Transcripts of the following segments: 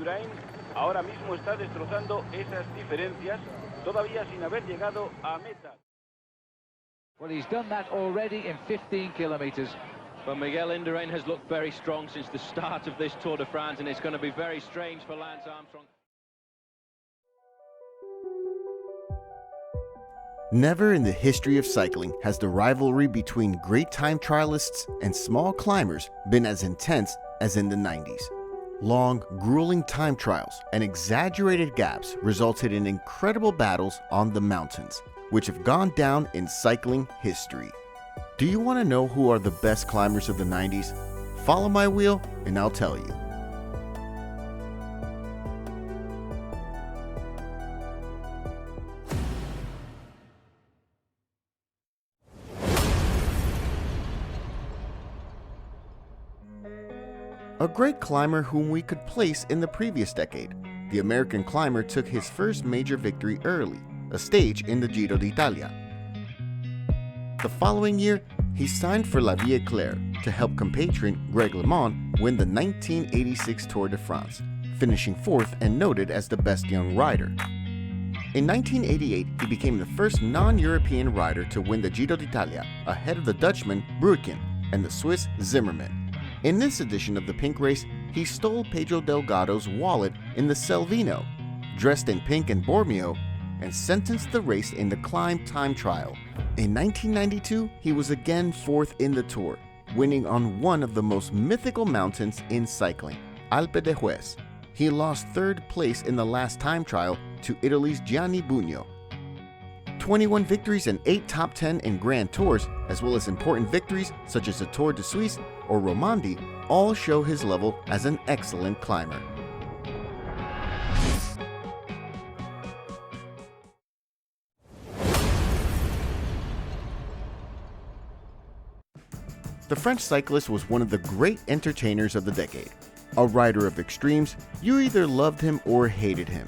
Indurain ahora mismo está destrozando esas diferencias, todavía sin haber llegado a meta. Well, he's done that already in 15 kilometers. But Miguel Indurain has looked very strong since the start of this Tour de France, and it's going to be very strange for Lance Armstrong. Never in the history of cycling has the rivalry between great time trialists and small climbers been as intense as in the 90s. Long, grueling time trials and exaggerated gaps resulted in incredible battles on the mountains, which have gone down in cycling history. Do you want to know who are the best climbers of the 90s? Follow my wheel and I'll tell you. A great climber whom we could place in the previous decade. The American climber took his first major victory early, a stage in the Giro d'Italia. The following year, he signed for La Vie Claire to help compatriot Greg LeMond win the 1986 Tour de France, finishing fourth and noted as the best young rider. In 1988, he became the first non-European rider to win the Giro d'Italia, ahead of the Dutchman Bruycken and the Swiss Zimmermann. In this edition of the Pink Race, he stole Pedro Delgado's wallet in the Selvino, dressed in pink and Bormio, and sentenced the race in the climb time trial. In 1992, he was again fourth in the Tour, winning on one of the most mythical mountains in cycling, Alpe d'Huez. He lost third place in the last time trial to Italy's Gianni Bugno. 21 victories and 8 top 10 in Grand Tours, as well as important victories such as the Tour de Suisse or Romandie, all show his level as an excellent climber. The French cyclist was one of the great entertainers of the decade. A rider of extremes, you either loved him or hated him.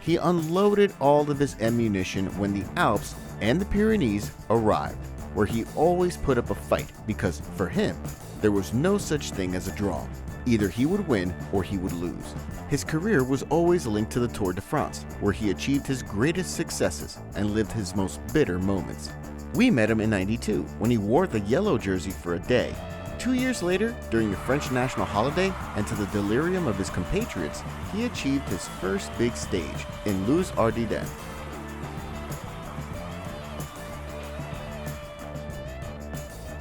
He unloaded all of his ammunition when the Alps and the Pyrenees arrived, where he always put up a fight because, for him, there was no such thing as a draw. Either he would win or he would lose. His career was always linked to the Tour de France, where he achieved his greatest successes and lived his most bitter moments. We met him in '92 when he wore the yellow jersey for a day. 2 years later, during the French national holiday, and to the delirium of his compatriots, he achieved his first big stage in Les Ardennes.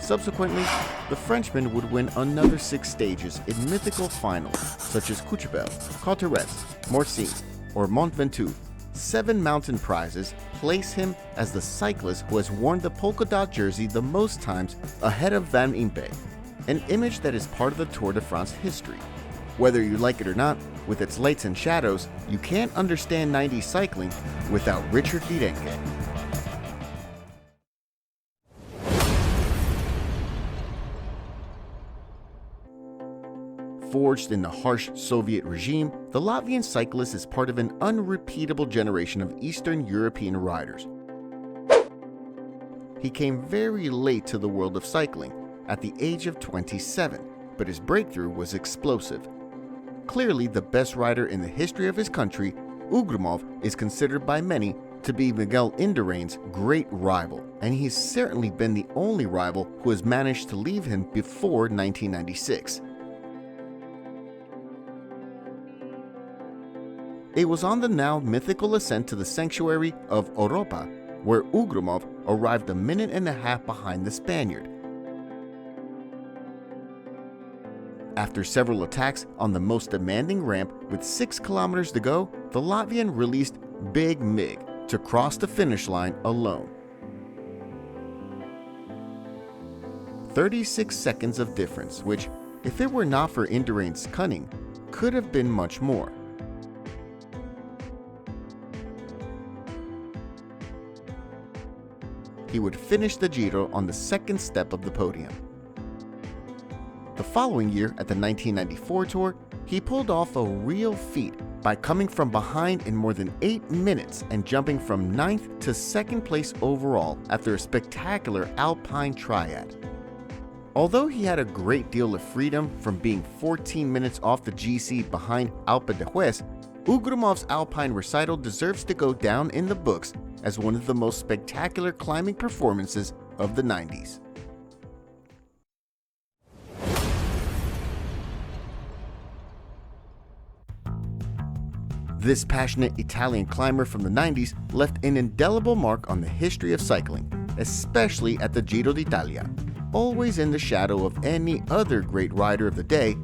Subsequently, the Frenchman would win another 6 stages in mythical finals such as Courchevel, Cauterets, Morcine, or Mont Ventoux. 7 mountain prizes place him as the cyclist who has worn the polka dot jersey the most times, ahead of Van Impe, an image that is part of the Tour de France history. Whether you like it or not, with its lights and shadows, you can't understand 90s cycling without Richard Virenque. Forged in the harsh Soviet regime, the Latvian cyclist is part of an unrepeatable generation of Eastern European riders. He came very late to the world of cycling, at the age of 27, but his breakthrough was explosive. Clearly the best rider in the history of his country, Ugrumov is considered by many to be Miguel Indurain's great rival, and he's certainly been the only rival who has managed to leave him before 1996. It was on the now mythical ascent to the sanctuary of Oropa where Ugrumov arrived a minute and a half behind the Spaniard. After several attacks on the most demanding ramp with 6 kilometers to go, the Latvian released Big Mig to cross the finish line alone. 36 seconds of difference, which, if it were not for Indurain's cunning, could have been much more. He would finish the Giro on the second step of the podium. The following year, at the 1994 Tour, he pulled off a real feat by coming from behind in more than 8 minutes and jumping from 9th to 2nd place overall after a spectacular Alpine triad. Although he had a great deal of freedom from being 14 minutes off the GC behind Alpe d'Huez, Ugrumov's Alpine recital deserves to go down in the books as one of the most spectacular climbing performances of the 90s. This passionate Italian climber from the 90s left an indelible mark on the history of cycling, especially at the Giro d'Italia. Always in the shadow of any other great rider of the day,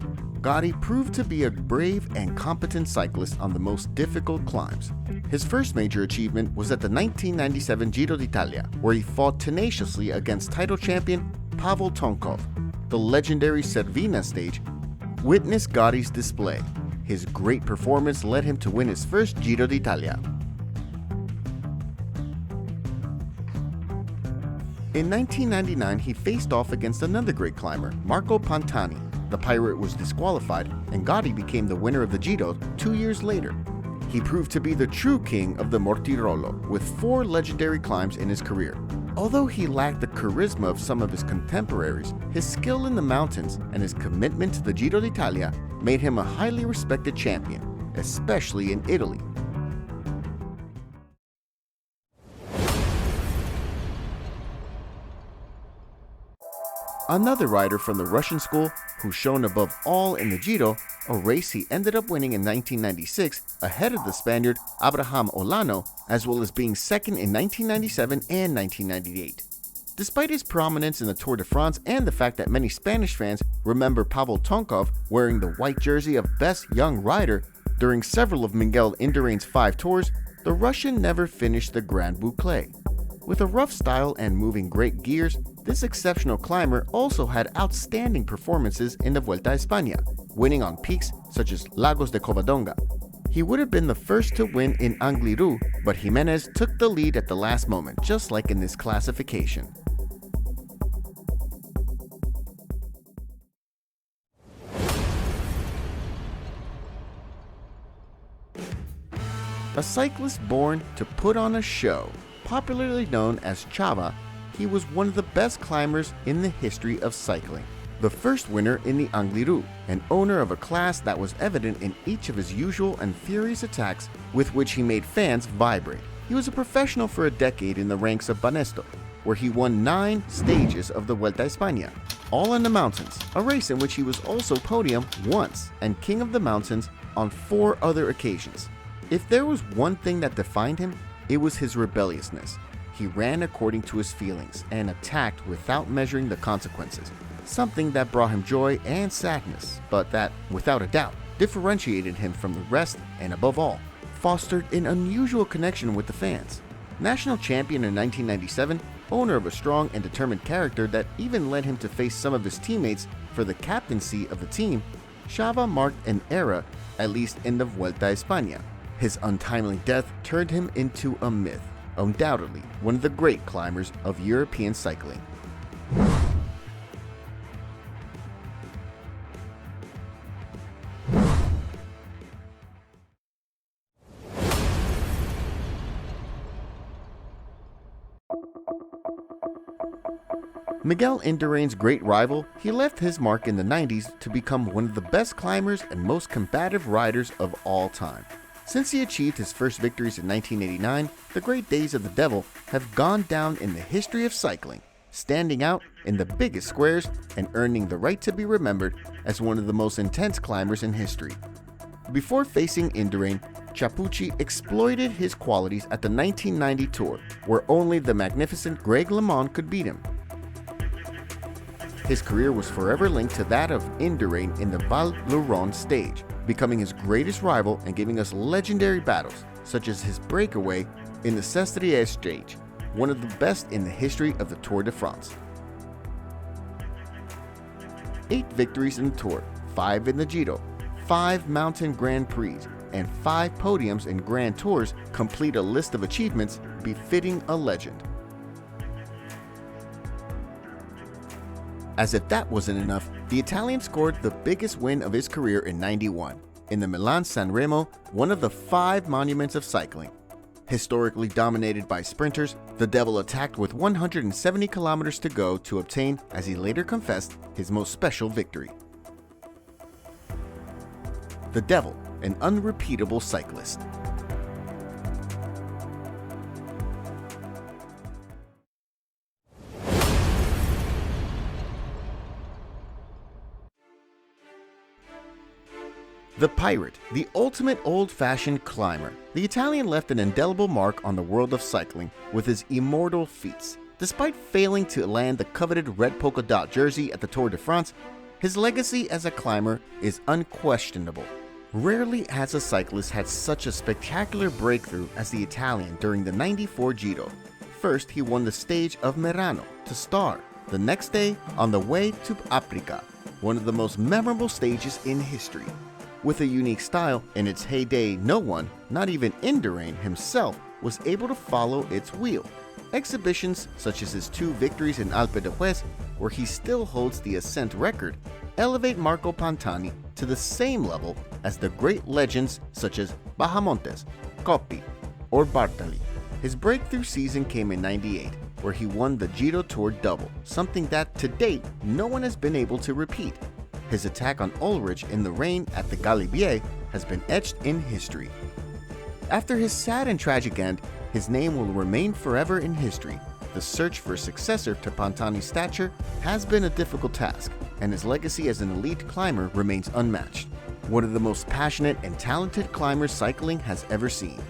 Gotti proved to be a brave and competent cyclist on the most difficult climbs. His first major achievement was at the 1997 Giro d'Italia, where he fought tenaciously against title champion Pavel Tonkov. The legendary Cervina stage witnessed Gotti's display. His great performance led him to win his first Giro d'Italia. In 1999, he faced off against another great climber, Marco Pantani. The pirate was disqualified, and Gotti became the winner of the Giro 2 years later. He proved to be the true king of the Mortirolo, with 4 legendary climbs in his career. Although he lacked the charisma of some of his contemporaries, his skill in the mountains and his commitment to the Giro d'Italia made him a highly respected champion, especially in Italy. Another rider from the Russian school who shone above all in the Giro, a race he ended up winning in 1996 ahead of the Spaniard Abraham Olano, as well as being second in 1997 and 1998. Despite his prominence in the Tour de France and the fact that many Spanish fans remember Pavel Tonkov wearing the white jersey of Best Young Rider during several of Miguel Indurain's 5 tours, the Russian never finished the Grand Boucle. With a rough style and moving great gears, this exceptional climber also had outstanding performances in the Vuelta a España, winning on peaks such as Lagos de Covadonga. He would have been the first to win in Angliru, but Jimenez took the lead at the last moment, just like in this classification. A cyclist born to put on a show. Popularly known as Chava, he was one of the best climbers in the history of cycling. The first winner in the Angliru, and owner of a class that was evident in each of his usual and furious attacks with which he made fans vibrate. He was a professional for a decade in the ranks of Banesto, where he won 9 stages of the Vuelta a España, all in the mountains, a race in which he was also podium once and king of the mountains on 4 other occasions. If there was one thing that defined him, it was his rebelliousness. He ran according to his feelings and attacked without measuring the consequences, something that brought him joy and sadness, but that, without a doubt, differentiated him from the rest and, above all, fostered an unusual connection with the fans. National champion in 1997, owner of a strong and determined character that even led him to face some of his teammates for the captaincy of the team, Chava marked an era, at least in the Vuelta a España. His untimely death turned him into a myth, undoubtedly one of the great climbers of European cycling. Miguel Indurain's great rival, he left his mark in the 90s to become one of the best climbers and most combative riders of all time. Since he achieved his first victories in 1989, the great days of the Devil have gone down in the history of cycling, standing out in the biggest squares and earning the right to be remembered as one of the most intense climbers in history. Before facing Indurain, Chiapucci exploited his qualities at the 1990 Tour, where only the magnificent Greg LeMond could beat him. His career was forever linked to that of Indurain in the Val Louron stage, becoming his greatest rival and giving us legendary battles, such as his breakaway in the Sestriere stage, one of the best in the history of the Tour de France. 8 victories in the Tour, 5 in the Giro, 5 Mountain Grand Prix, and 5 podiums in Grand Tours complete a list of achievements befitting a legend. As if that wasn't enough, the Italian scored the biggest win of his career in '91, in the Milan-San Remo, one of the 5 monuments of cycling. Historically dominated by sprinters, the Devil attacked with 170 kilometers to go to obtain, as he later confessed, his most special victory. The Devil, an unrepeatable cyclist. The Pirate, the ultimate old-fashioned climber. The Italian left an indelible mark on the world of cycling with his immortal feats. Despite failing to land the coveted red polka dot jersey at the Tour de France, his legacy as a climber is unquestionable. Rarely has a cyclist had such a spectacular breakthrough as the Italian during the '94 Giro. First, he won the stage of Merano to star. The next day, on the way to Aprica, one of the most memorable stages in history. With a unique style, in its heyday no one, not even Indurain himself, was able to follow its wheel. Exhibitions such as his 2 victories in Alpe d'Huez, where he still holds the ascent record, elevate Marco Pantani to the same level as the great legends such as Bahamontes, Gotti, or Bartali. His breakthrough season came in '98, where he won the Giro Tour double, something that to date no one has been able to repeat. His attack on Ulrich in the rain at the Galibier has been etched in history. After his sad and tragic end, his name will remain forever in history. The search for a successor to Pantani's stature has been a difficult task, and his legacy as an elite climber remains unmatched. One of the most passionate and talented climbers cycling has ever seen.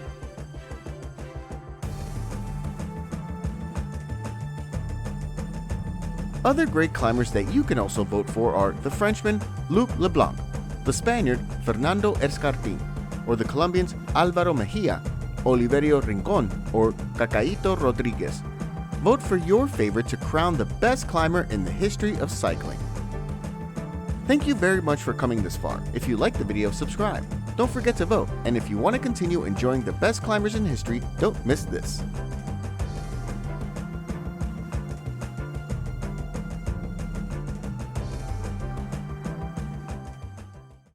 Other great climbers that you can also vote for are the Frenchman Luc Leblanc, the Spaniard Fernando Escartin, or the Colombians Álvaro Mejía, Oliverio Rincon, or Cacaito Rodriguez. Vote for your favorite to crown the best climber in the history of cycling. Thank you very much for coming this far. If you liked the video, subscribe. Don't forget to vote, and if you want to continue enjoying the best climbers in history, don't miss this.